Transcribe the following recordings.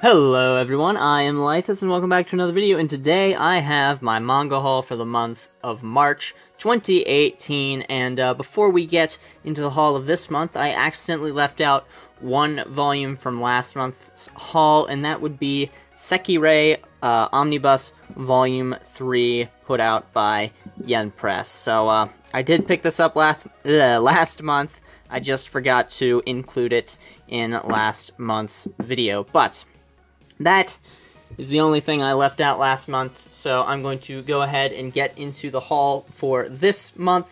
Hello everyone, I am Laethas and welcome back to another video, and today I have my manga haul for the month of March 2018, and before we get into the haul of this month, I accidentally left out one volume from last month's haul, and that would be Sekirei Omnibus Volume 3, put out by Yen Press. So I did pick this up last month, I just forgot to include it in last month's video, but that is the only thing I left out last month, so I'm going to go ahead and get into the haul for this month,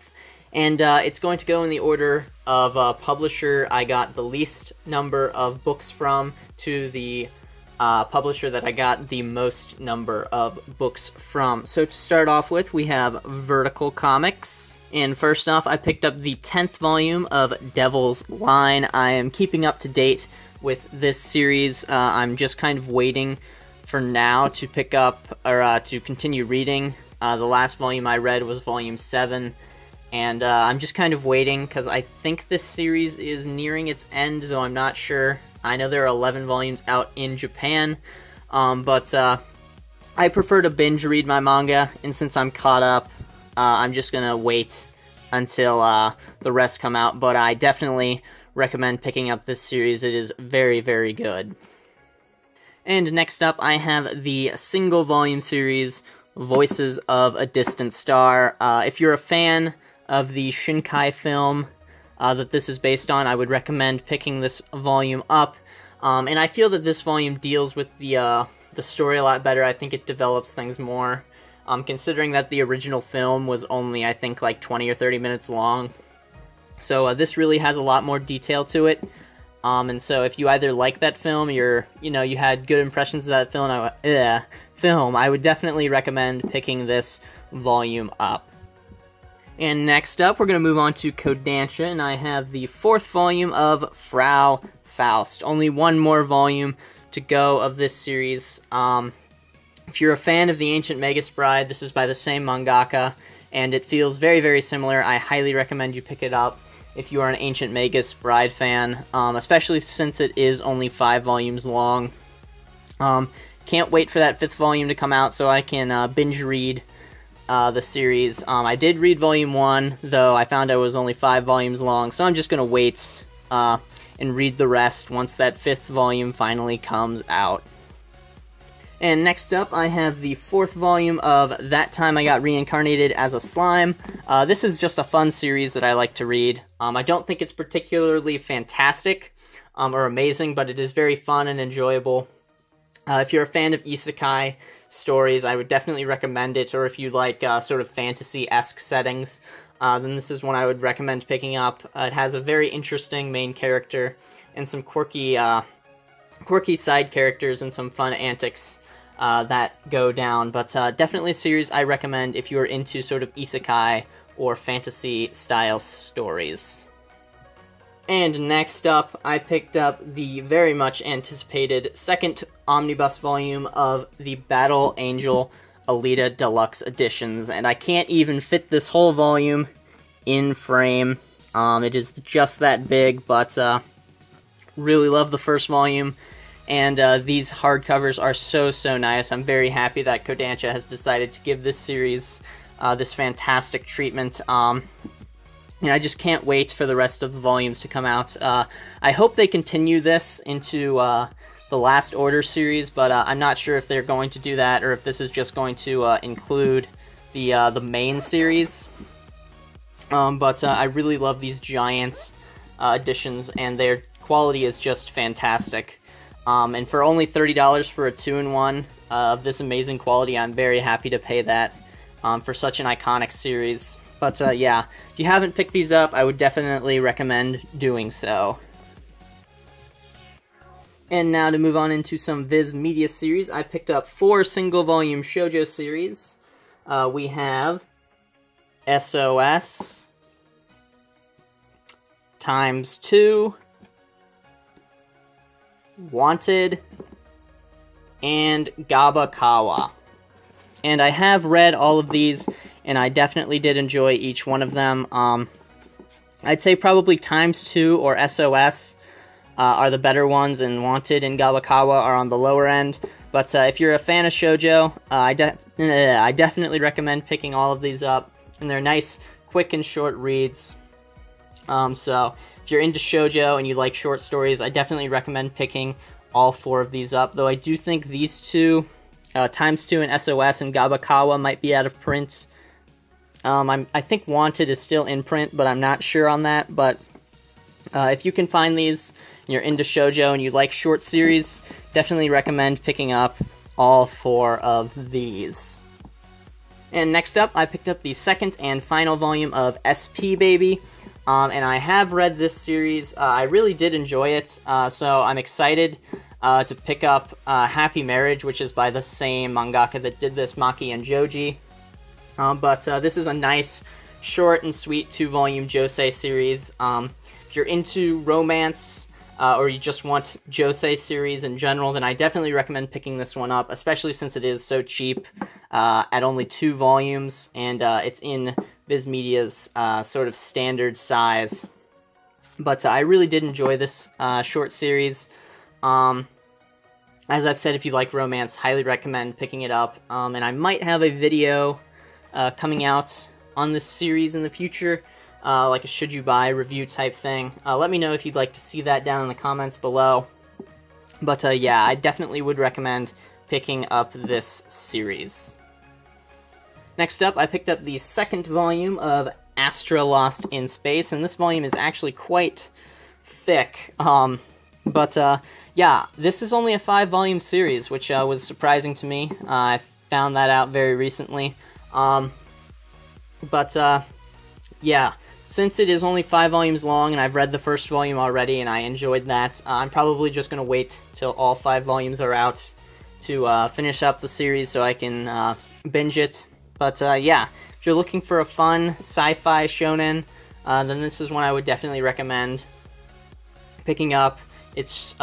and it's going to go in the order of publisher I got the least number of books from to the publisher that I got the most number of books from. So to start off with, we have Vertical Comics, and first off, I picked up the 10th volume of Devil's Line. I am keeping up to date with this series. I'm just kind of waiting for now to pick up, or to continue reading. The last volume I read was volume 7, and I'm just kind of waiting, because I think this series is nearing its end, though I'm not sure. I know there are 11 volumes out in Japan, but I prefer to binge read my manga, and since I'm caught up, I'm just gonna wait until the rest come out, but I definitely recommend picking up this series. It is very, very good. And next up, I have the single volume series, Voices of a Distant Star. If you're a fan of the Shinkai film that this is based on, I would recommend picking this volume up. And I feel that this volume deals with the story a lot better. I think it develops things more, considering that the original film was only, I think, like 20 or 30 minutes long. So this really has a lot more detail to it, and so if you either like that film, you had good impressions of that film, I would definitely recommend picking this volume up. And next up, we're going to move on to Kodansha, and I have the 4th volume of Frau Faust. Only one more volume to go of this series. If you're a fan of The Ancient Magus Bride, this is by the same mangaka, and it feels very, very similar. I highly recommend you pick it up if you are an Ancient Magus Bride fan, especially since it is only 5 volumes long. Can't wait for that 5th volume to come out so I can binge read the series. I did read volume 1, though I found it was only 5 volumes long, so I'm just going to wait and read the rest once that 5th volume finally comes out. And next up, I have the 4th volume of That Time I Got Reincarnated as a Slime. This is just a fun series that I like to read. I don't think it's particularly fantastic or amazing, but it is very fun and enjoyable. If you're a fan of isekai stories, I would definitely recommend it, or if you like sort of fantasy-esque settings, then this is one I would recommend picking up. It has a very interesting main character and some quirky side characters and some fun antics that go down, but definitely a series I recommend if you're into sort of isekai or fantasy-style stories. And next up, I picked up the very much anticipated 2nd omnibus volume of the Battle Angel Alita Deluxe Editions, and I can't even fit this whole volume in frame. It is just that big, but really love the first volume. And these hardcovers are so nice. I'm very happy that Kodansha has decided to give this series this fantastic treatment. And I just can't wait for the rest of the volumes to come out. I hope they continue this into the Last Order series, but I'm not sure if they're going to do that, or if this is just going to include the main series. But I really love these giant editions, and their quality is just fantastic. And for only $30 for a 2-in-1 of this amazing quality, I'm very happy to pay that for such an iconic series. But yeah, if you haven't picked these up, I would definitely recommend doing so. And now to move on into some Viz Media series, I picked up 4 single-volume shoujo series. We have SOS ×2, Wanted, and Gabakawa. And I have read all of these, and I definitely did enjoy each one of them. I'd say probably ×2 or SOS are the better ones, and Wanted and Gabakawa are on the lower end. But if you're a fan of shoujo, I definitely recommend picking all of these up, and they're nice, quick and short reads. So if you're into shoujo and you like short stories, I definitely recommend picking all 4 of these up, though I do think these two, Times 2 and SOS and Gabakawa, might be out of print. I think Wanted is still in print, but I'm not sure on that. But if you can find these, and you're into shoujo and you like short series, definitely recommend picking up all 4 of these. And next up, I picked up the second and final volume of SP Baby. And I have read this series. I really did enjoy it, so I'm excited to pick up Happy Marriage, which is by the same mangaka that did this, Maki and Joji. But this is a nice, short and sweet 2-volume josei series. If you're into romance, or you just want josei series in general, then I definitely recommend picking this one up, especially since it is so cheap at only 2 volumes, and it's in Viz Media's sort of standard size. But I really did enjoy this short series. As I've said, if you like romance, highly recommend picking it up. And I might have a video coming out on this series in the future, like a should you buy review type thing. Let me know if you'd like to see that down in the comments below. But yeah, I definitely would recommend picking up this series. Next up, I picked up the second volume of Astra Lost in Space, and this volume is actually quite thick. Yeah, this is only a 5-volume series, which was surprising to me. I found that out very recently. Yeah, since it is only 5 volumes long, and I've read the first volume already, and I enjoyed that, I'm probably just going to wait till all 5 volumes are out to finish up the series so I can binge it. But yeah, if you're looking for a fun sci-fi shonen, then this is one I would definitely recommend picking up. It's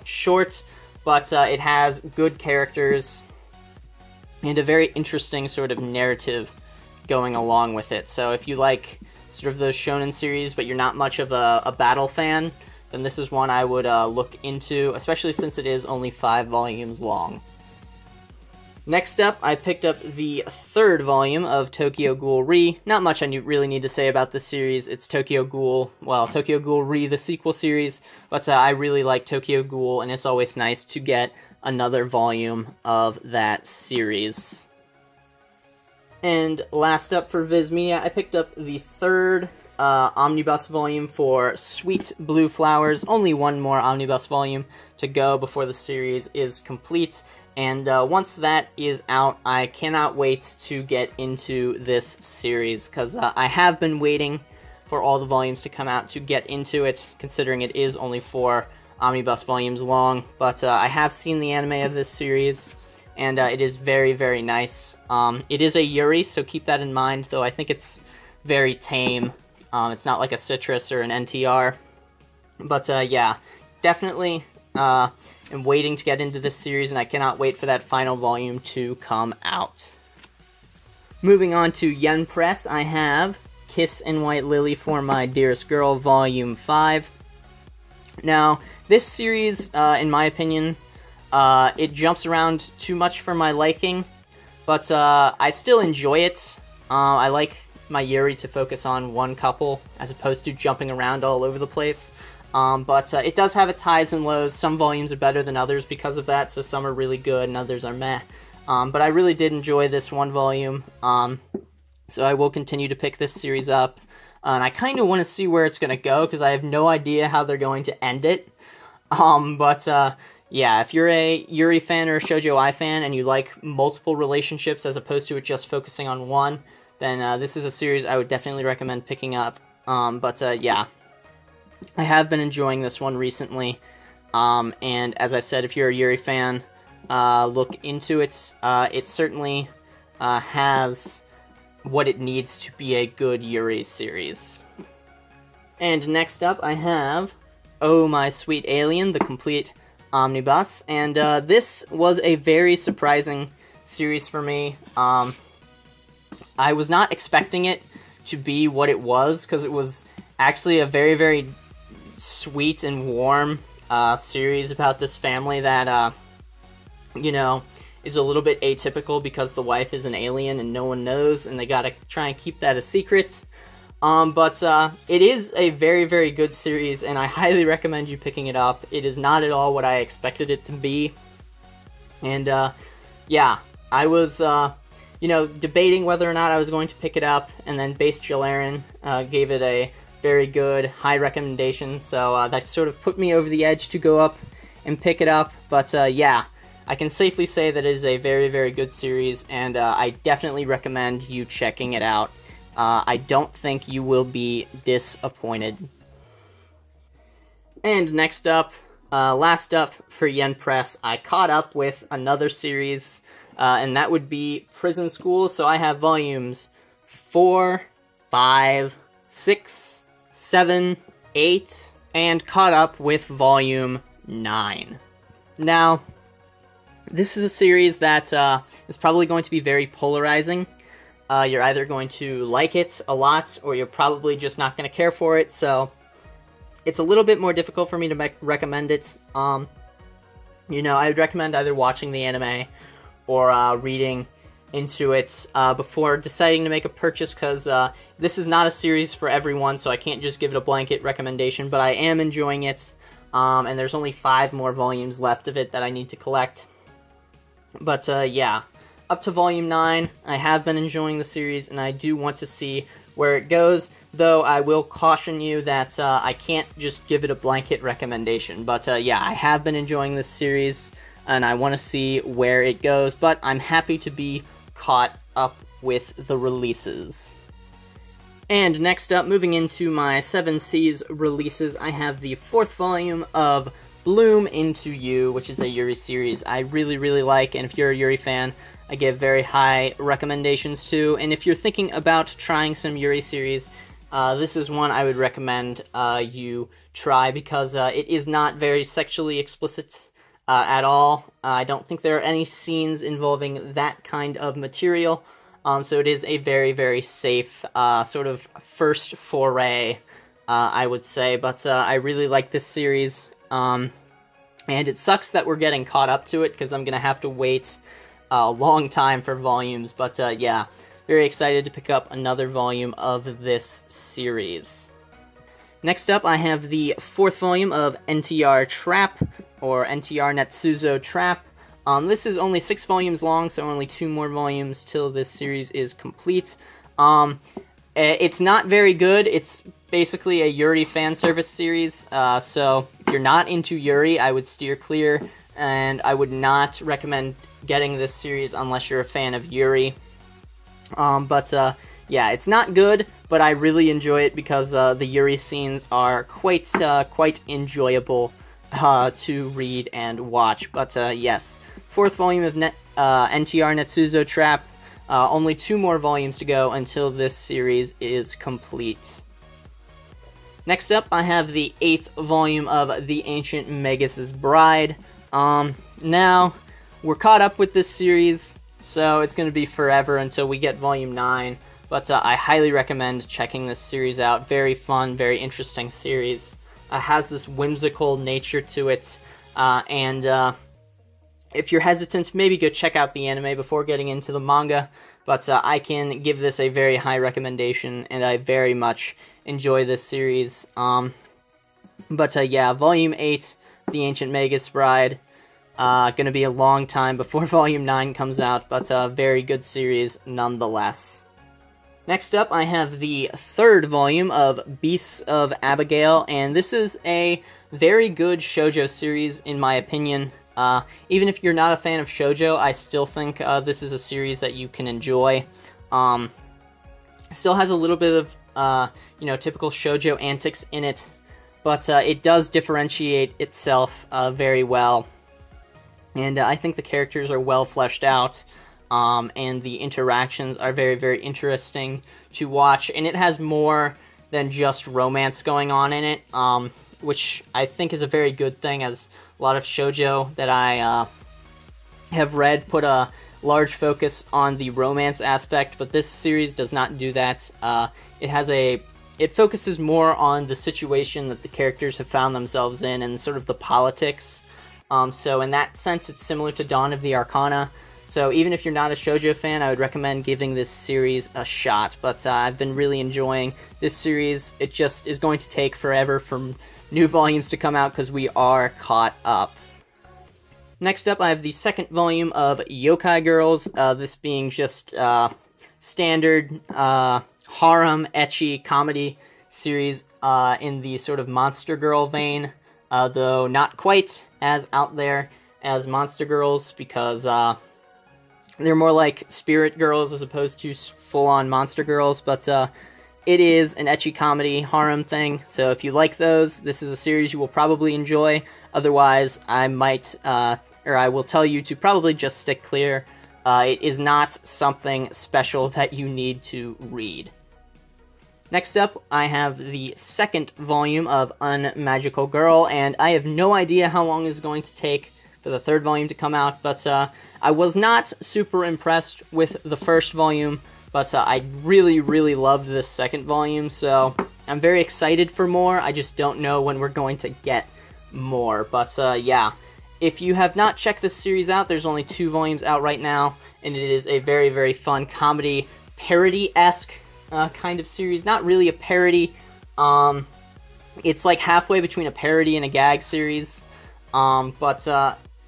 short, but it has good characters and a very interesting sort of narrative going along with it. So if you like sort of those shonen series, but you're not much of a battle fan, then this is one I would look into, especially since it is only 5 volumes long. Next up, I picked up the 3rd volume of Tokyo Ghoul Re. Not much I really need to say about this series. It's Tokyo Ghoul Re, the sequel series, but I really like Tokyo Ghoul, and it's always nice to get another volume of that series. And last up for Viz Media, I picked up the 3rd omnibus volume for Sweet Blue Flowers. Only one more omnibus volume to go before the series is complete. And once that is out, I cannot wait to get into this series, because I have been waiting for all the volumes to come out to get into it, considering it is only 4 omnibus volumes long. But I have seen the anime of this series, and it is very, very nice. It is a Yuri, so keep that in mind, though I think it's very tame. It's not like a Citrus or an NTR. But yeah, definitely am waiting to get into this series, and I cannot wait for that final volume to come out. Moving on to Yen Press, I have Kiss and White Lily for My Dearest Girl, Volume 5. Now, this series, in my opinion, it jumps around too much for my liking, but I still enjoy it. I like my Yuri to focus on one couple, as opposed to jumping around all over the place. But it does have its highs and lows. Some volumes are better than others because of that, so some are really good and others are meh. But I really did enjoy this one volume, so I will continue to pick this series up. And I kind of want to see where it's going to go, because I have no idea how they're going to end it. Yeah, if you're a Yuri fan or a Shoujo Ai fan, and you like multiple relationships as opposed to it just focusing on one, then this is a series I would definitely recommend picking up. Yeah, I have been enjoying this one recently, and as I've said, if you're a Yuri fan, look into it. It certainly has what it needs to be a good Yuri series. And next up, I have Oh My Sweet Alien, the complete omnibus, and this was a very surprising series for me. I was not expecting it to be what it was, because it was actually a very, very sweet and warm series about this family that, you know, is a little bit atypical because the wife is an alien and no one knows, and they gotta try and keep that a secret. But it is a very, very good series, and I highly recommend you picking it up. It is not at all what I expected it to be. And, yeah, I was, you know, debating whether or not I was going to pick it up, and then Base Jalarin gave it a very good, high recommendation, so that sort of put me over the edge to go up and pick it up. But, yeah, I can safely say that it is a very, very good series, and I definitely recommend you checking it out. I don't think you will be disappointed. And next up, last up for Yen Press, I caught up with another series, and that would be Prison School. So I have volumes 4, 5, 6, 7, 8, and caught up with volume 9. Now, this is a series that is probably going to be very polarizing. You're either going to like it a lot, or you're probably just not going to care for it, so it's a little bit more difficult for me to recommend it. You know, I would recommend either watching the anime or reading into it before deciding to make a purchase, because this is not a series for everyone, so I can't just give it a blanket recommendation, but I am enjoying it, and there's only 5 more volumes left of it that I need to collect. But, yeah. Up to volume 9, I have been enjoying the series, and I do want to see where it goes, though I will caution you that I can't just give it a blanket recommendation. But yeah, I have been enjoying this series, and I want to see where it goes, but I'm happy to be caught up with the releases. And next up, moving into my 7 Seas releases, I have the 4th volume of Bloom Into You, which is a Yuri series I really, really like, and if you're a Yuri fan, I give very high recommendations to. And if you're thinking about trying some Yuri series, this is one I would recommend you try, because it is not very sexually explicit at all. I don't think there are any scenes involving that kind of material, so it is a very, very safe sort of first foray, I would say. But I really like this series, and it sucks that we're getting caught up to it, because I'm going to have to wait a long time for volumes, but yeah, very excited to pick up another volume of this series. Next up, I have the 4th volume of NTR Trap, or NTR Netsuzo Trap. This is only 6 volumes long, so only 2 more volumes till this series is complete. It's not very good. It's basically a Yuri fan service series, so if you're not into Yuri, I would steer clear, and I would not recommend getting this series unless you're a fan of Yuri. But yeah, it's not good, but I really enjoy it because the Yuri scenes are quite enjoyable to read and watch. But yes, 4th volume of NTR Netsuzo Trap. Only 2 more volumes to go until this series is complete. Next up, I have the 8th volume of The Ancient Magus' Bride. Now, we're caught up with this series, so it's going to be forever until we get volume 9, but I highly recommend checking this series out. Very fun, very interesting series. Has this whimsical nature to it, and if you're hesitant, maybe go check out the anime before getting into the manga, but I can give this a very high recommendation, and I very much enjoy this series. But yeah, volume 8, The Ancient Magus Bride. Gonna be a long time before Volume 9 comes out, but a very good series nonetheless. Next up, I have the 3rd volume of Beasts of Abigail, and this is a very good shoujo series, in my opinion. Even if you're not a fan of shoujo, I still think this is a series that you can enjoy. Still has a little bit of, you know, typical shoujo antics in it, but it does differentiate itself very well. And I think the characters are well fleshed out, and the interactions are very, very interesting to watch. And it has more than just romance going on in it, which I think is a very good thing, as a lot of shoujo that I have read put a large focus on the romance aspect, but this series does not do that. It has a it focuses more on the situation that the characters have found themselves in and sort of the politics. So in that sense, it's similar to Dawn of the Arcana. So even if you're not a shoujo fan, I would recommend giving this series a shot. But I've been really enjoying this series. It just is going to take forever for new volumes to come out because we are caught up. Next up, I have the second volume of Yokai Girls, this being just standard harem, ecchi comedy series in the sort of Monster Girl vein, though not quite as out there as Monster Girls, because they're more like spirit girls as opposed to full-on monster girls, but it is an ecchi comedy harem thing, so if you like those, this is a series you will probably enjoy. Otherwise, I will tell you to probably just stick clear. It is not something special that you need to read. Next up, I have the second volume of Unmagical Girl, and I have no idea how long it's going to take for the third volume to come out, but I was not super impressed with the first volume, but I really, really loved this second volume, so I'm very excited for more. I just don't know when we're going to get more, but yeah. If you have not checked this series out, there's only 2 volumes out right now, and it is a very, very fun comedy, parody-esque kind of series. Not really a parody. It's like halfway between a parody and a gag series, but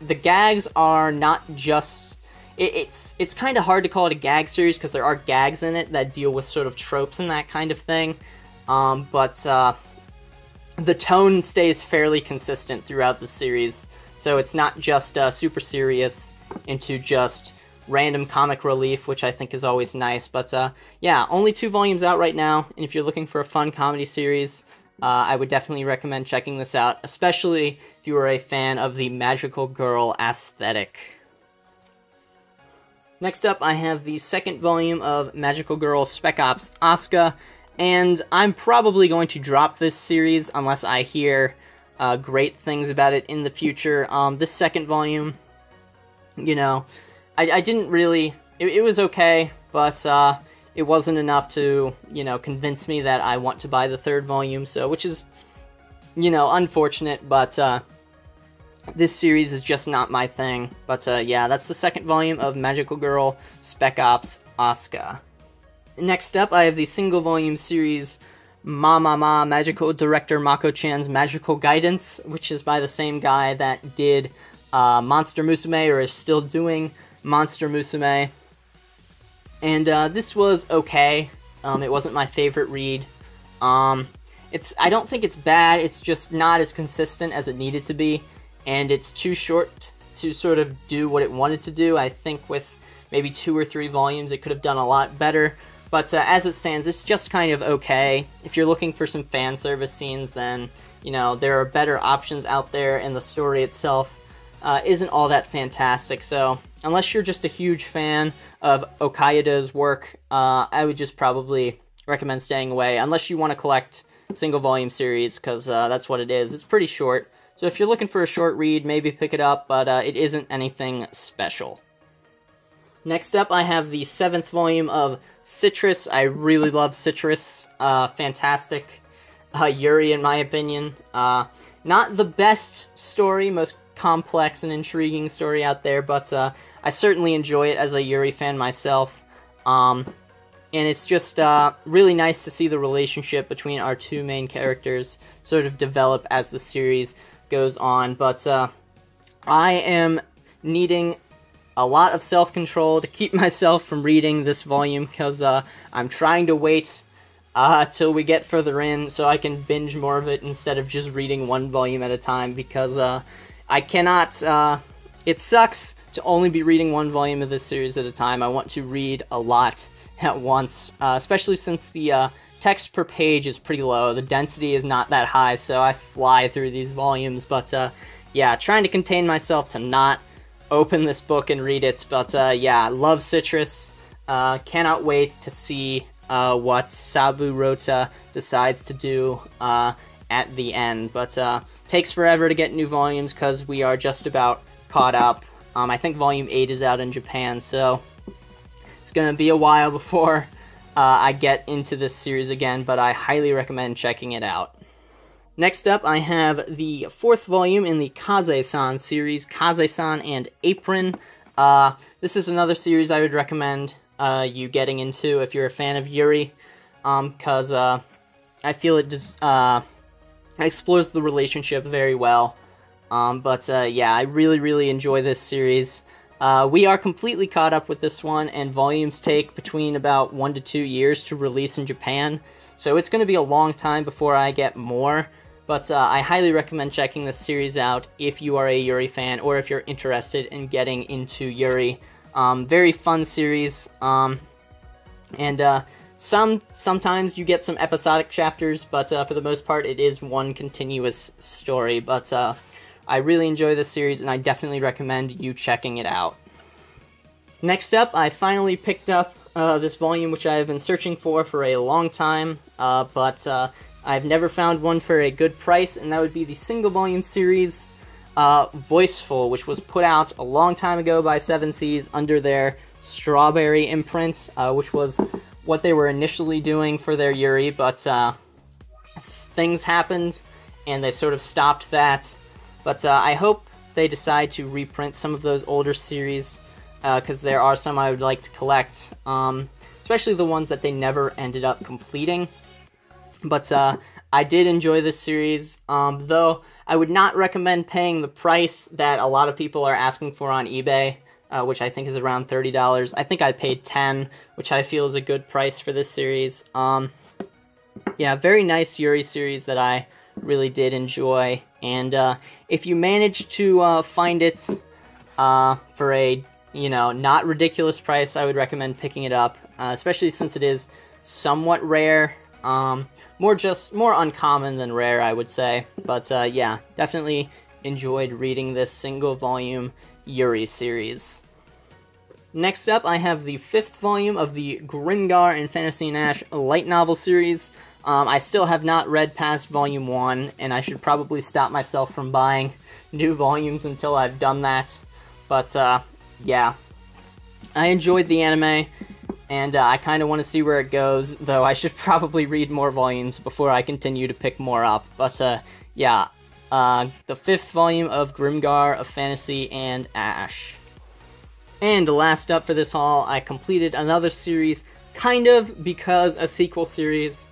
the gags are not just... It's kind of hard to call it a gag series because there are gags in it that deal with sort of tropes and that kind of thing, but the tone stays fairly consistent throughout the series, so it's not just super serious into just random comic relief, which I think is always nice, but yeah, only 2 volumes out right now, and if you're looking for a fun comedy series, I would definitely recommend checking this out, especially if you are a fan of the magical girl aesthetic. Next up, I have the second volume of Magical Girl Spec Ops Asuka, and I'm probably going to drop this series unless I hear great things about it in the future. This second volume, you know, I didn't really... It was okay, but it wasn't enough to, you know, convince me that I want to buy the third volume, so, which is, you know, unfortunate, but this series is just not my thing. But yeah, that's the second volume of Magical Girl Spec Ops Asuka. Next up, I have the single volume series Ma Magical Director Mako-chan's Magical Guidance, which is by the same guy that did Monster Musume, or is still doing Monster Musume. And this was okay. It wasn't my favorite read. I don't think it's bad, it's just not as consistent as it needed to be, and it's too short to sort of do what it wanted to do. I think with maybe 2 or 3 volumes it could have done a lot better, but as it stands, it's just kind of okay. If you're looking for some fan service scenes, then, you know, there are better options out there, and the story itself isn't all that fantastic, so unless you're just a huge fan of Okaida's work, I would just probably recommend staying away, unless you want to collect single volume series, because that's what it is. It's pretty short, so if you're looking for a short read, maybe pick it up, but it isn't anything special. Next up, I have the 7th volume of Citrus. I really love Citrus. Fantastic Yuri, in my opinion. Not the best story, most complex and intriguing story out there, but I certainly enjoy it as a Yuri fan myself. And it's just really nice to see the relationship between our 2 main characters sort of develop as the series goes on, but I am needing a lot of self-control to keep myself from reading this volume, because I'm trying to wait till we get further in so I can binge more of it instead of just reading 1 volume at a time, because I cannot... it sucks to only be reading 1 volume of this series at a time. I want to read a lot at once, especially since the text per page is pretty low. The density is not that high, so I fly through these volumes, but yeah, trying to contain myself to not open this book and read it, but yeah, love Citrus. Cannot wait to see what Saburota decides to do at the end, but takes forever to get new volumes because we are just about caught up. I think Volume 8 is out in Japan, so it's gonna be a while before I get into this series again, but I highly recommend checking it out. Next up, I have the 4th volume in the Kaze-san series, Kaze-san and Apron. This is another series I would recommend you getting into if you're a fan of Yuri, because I feel it explores the relationship very well. Yeah, I really enjoy this series. We are completely caught up with this one, and volumes take between about 1 to 2 years to release in Japan, so it's going to be a long time before I get more, but I highly recommend checking this series out if you are a Yuri fan, or if you're interested in getting into Yuri. Very fun series, and sometimes you get some episodic chapters, but for the most part it is one continuous story, but I really enjoy this series, and I definitely recommend you checking it out. Next up, I finally picked up this volume, which I have been searching for a long time, but I've never found one for a good price, and that would be the single volume series, Voicefl, which was put out a long time ago by 7 Seas under their Strawberry imprint, which was what they were initially doing for their Yuri, but things happened, and they sort of stopped that. But I hope they decide to reprint some of those older series, because there are some I would like to collect, especially the ones that they never ended up completing. But I did enjoy this series, though I would not recommend paying the price that a lot of people are asking for on eBay, which I think is around $30. I think I paid $10, which I feel is a good price for this series. Yeah, very nice Yuri series that I really did enjoy, and if you manage to find it for a, not ridiculous price, I would recommend picking it up, especially since it is somewhat rare, more uncommon than rare, I would say, but yeah, definitely enjoyed reading this single volume Yuri series. Next up, I have the 5th volume of the Grimgar and Fantasy Nash light novel series. I still have not read past Volume 1, and I should probably stop myself from buying new volumes until I've done that. But, yeah. I enjoyed the anime, and I kind of want to see where it goes, though I should probably read more volumes before I continue to pick more up. But, yeah. The 5th volume of Grimgar of Fantasy and Ash. And last up for this haul, I completed another series, kind of because a sequel series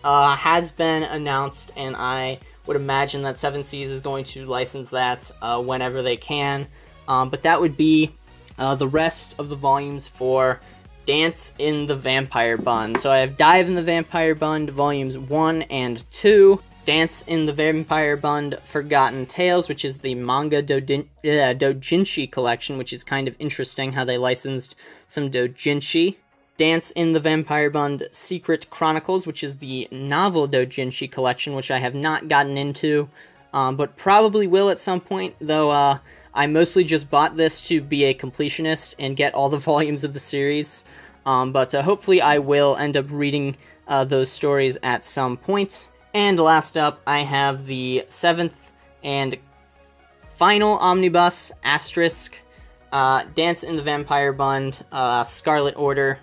has been announced, and I would imagine that 7 Seas is going to license that whenever they can. But that would be the rest of the volumes for Dance in the Vampire Bund. So I have Dive in the Vampire Bund volumes 1 and 2, Dance in the Vampire Bund Forgotten Tales, which is the manga doujinshi collection, which is kind of interesting how they licensed some doujinshi. Dance in the Vampire Bund Secret Chronicles, which is the novel doujinshi collection, which I have not gotten into, but probably will at some point, though I mostly just bought this to be a completionist and get all the volumes of the series, but hopefully I will end up reading those stories at some point. And last up, I have the 7th and final omnibus, Asterisk, Dance in the Vampire Bund, Scarlet Order,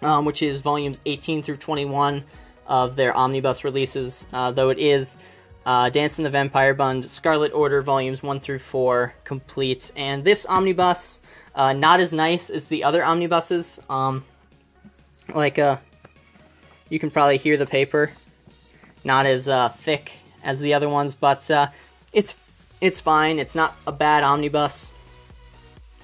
which is volumes 18 through 21 of their omnibus releases, though it is Dance in the Vampire Bund, Scarlet Order, volumes 1 through 4 complete. And this omnibus, not as nice as the other omnibuses, you can probably hear the paper, not as thick as the other ones, but it's fine. It's not a bad omnibus.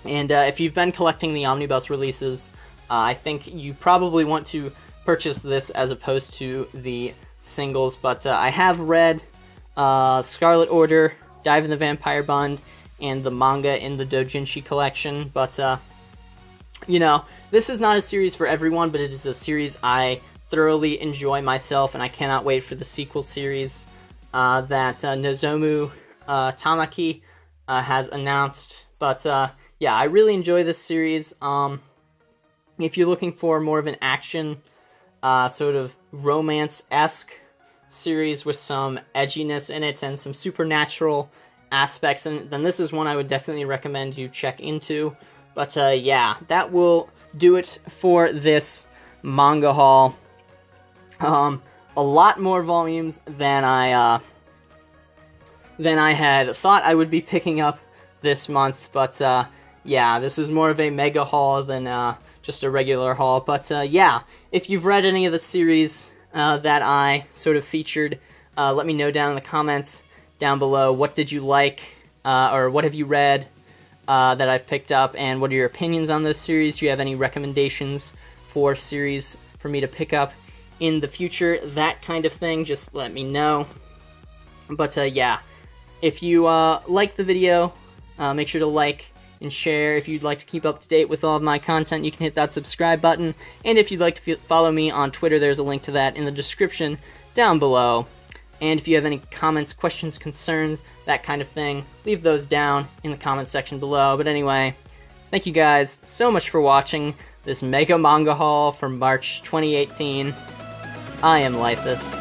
And if you've been collecting the omnibus releases, I think you probably want to purchase this as opposed to the singles, but I have read Scarlet Order, Dive in the Vampire Bund, and the manga in the doujinshi collection, but this is not a series for everyone, but it is a series I thoroughly enjoy myself, and I cannot wait for the sequel series that Nozomu Tamaki has announced. But yeah, I really enjoy this series. If you're looking for more of an action, sort of romance-esque series with some edginess in it and some supernatural aspects, and then this is one I would definitely recommend you check into. But yeah, that will do it for this manga haul. A lot more volumes than I had thought I would be picking up this month, but yeah, this is more of a mega haul than just a regular haul. But yeah, if you've read any of the series that I sort of featured, let me know down in the comments down below. What did you like, or what have you read that I've picked up, and what are your opinions on this series? Do you have any recommendations for series for me to pick up in the future? That kind of thing, just let me know. But yeah, if you like the video, make sure to like and share. If you'd like to keep up to date with all of my content, you can hit that subscribe button. And if you'd like to follow me on Twitter, there's a link to that in the description down below. And if you have any comments, questions, concerns, that kind of thing, leave those down in the comment section below. But anyway, thank you guys so much for watching this mega manga haul from March 2018. I am Laethas.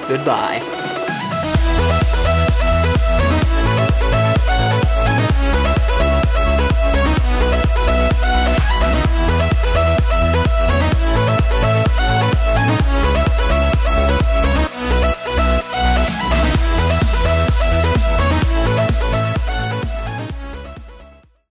Goodbye.